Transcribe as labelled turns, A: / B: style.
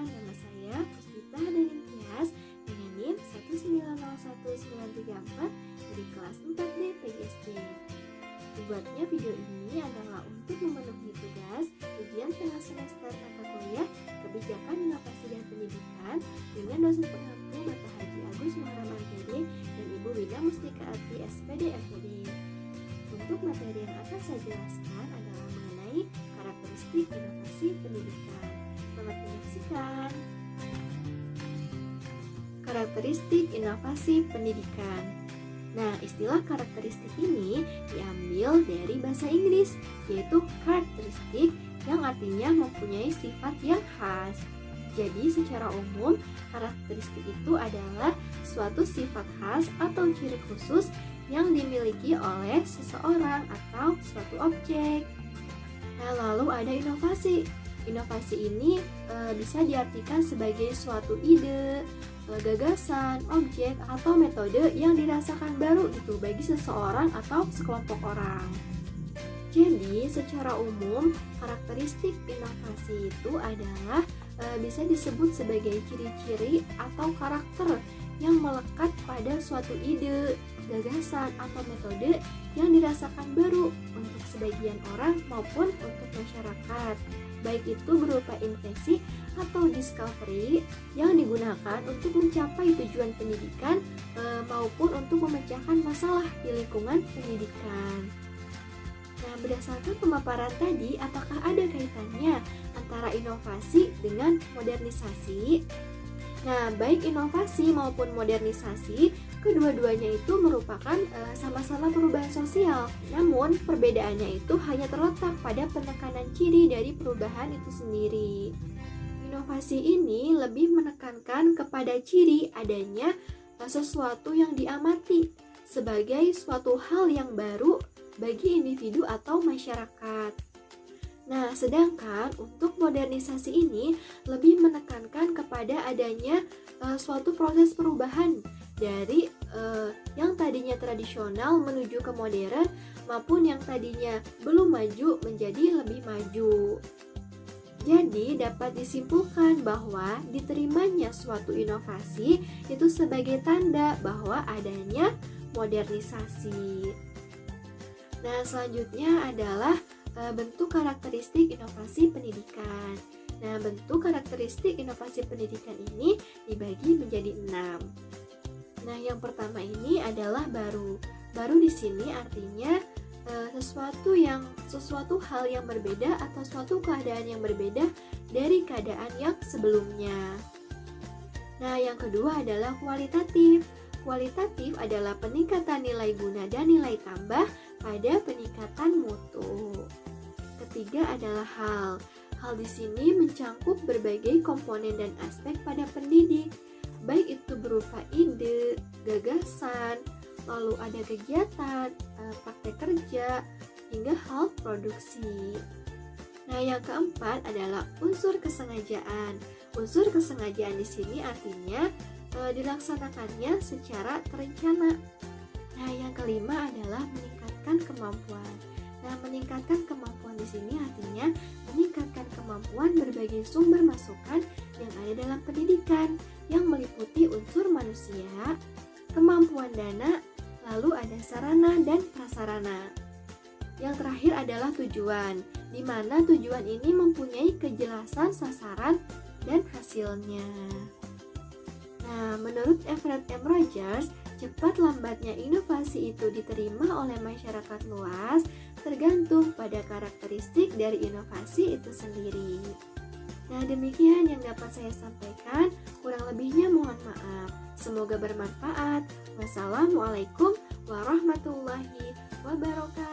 A: perkenalkan, nama saya Puspita Danintias dengan NIM 1901934 dari kelas 4D PGSD. Dibuatnya video ini adalah untuk memenuhi tugas ujian tengah semester mata kuliah Kebijakan Inovasi dan Pendidikan dengan dosen pengampu Bapak Haji Agus Muharam MPD dan Ibu Wida Mustika Ati SPD MPD. Untuk materi yang akan saya jelaskan adalah mengenai karakteristik inovasi pendidikan. Selamat menyaksikan. Karakteristik inovasi pendidikan. Nah, istilah karakteristik ini diambil dari bahasa Inggris, yaitu characteristic yang artinya mempunyai sifat yang khas. Jadi, secara umum, karakteristik itu adalah suatu sifat khas atau ciri khusus yang dimiliki oleh seseorang atau suatu objek. Nah, lalu ada inovasi. Inovasi ini bisa diartikan sebagai suatu ide, gagasan, objek, atau metode yang dirasakan baru gitu bagi seseorang atau sekelompok orang. Jadi, secara umum, karakteristik inovasi itu adalah bisa disebut sebagai ciri-ciri atau karakter yang melekat pada suatu ide, gagasan, atau metode yang dirasakan baru untuk sebagian orang maupun untuk masyarakat, baik itu berupa invensi atau discovery yang digunakan untuk mencapai tujuan pendidikan maupun untuk memecahkan masalah di lingkungan pendidikan. Nah, berdasarkan pemaparan tadi, apakah ada kaitannya antara inovasi dengan modernisasi? Nah, baik inovasi maupun modernisasi, kedua-duanya itu merupakan sama-sama perubahan sosial. Namun, perbedaannya itu hanya terletak pada penekanan ciri dari perubahan itu sendiri. Inovasi ini lebih menekankan kepada ciri adanya sesuatu yang diamati sebagai suatu hal yang baru bagi individu atau masyarakat. Nah, sedangkan untuk modernisasi ini lebih menekankan kepada adanya suatu proses perubahan dari yang tadinya tradisional menuju ke modern maupun yang tadinya belum maju menjadi lebih maju. Jadi, dapat disimpulkan bahwa diterimanya suatu inovasi itu sebagai tanda bahwa adanya modernisasi. Nah, selanjutnya adalah bentuk karakteristik inovasi pendidikan. Nah, bentuk karakteristik inovasi pendidikan ini dibagi menjadi 6. Nah, yang pertama ini adalah baru. Baru di sini artinya sesuatu hal yang berbeda atau suatu keadaan yang berbeda dari keadaan yang sebelumnya. Nah, yang kedua adalah kualitatif. Kualitatif adalah peningkatan nilai guna dan nilai tambah pada peningkatan mutu. Ketiga adalah hal. Hal di sini mencangkup berbagai komponen dan aspek pada pendidik, baik itu berupa ide, gagasan, lalu ada kegiatan, praktek kerja, hingga hal produksi. Nah, yang keempat adalah unsur kesengajaan. Unsur kesengajaan di sini artinya dilaksanakannya secara terencana. Nah, yang kelima adalah meningkatkan kemampuan. Nah, meningkatkan kemampuan di sini artinya meningkatkan kemampuan berbagai sumber masukan yang ada dalam pendidikan yang meliputi unsur manusia, kemampuan dana, lalu ada sarana dan prasarana. Yang terakhir adalah tujuan, di mana tujuan ini mempunyai kejelasan sasaran dan hasilnya. Nah, menurut Everett M. Rogers, cepat lambatnya inovasi itu diterima oleh masyarakat luas tergantung pada karakteristik dari inovasi itu sendiri. Nah, demikian yang dapat saya sampaikan, kurang lebihnya mohon maaf. Semoga bermanfaat. Wassalamualaikum warahmatullahi wabarakatuh.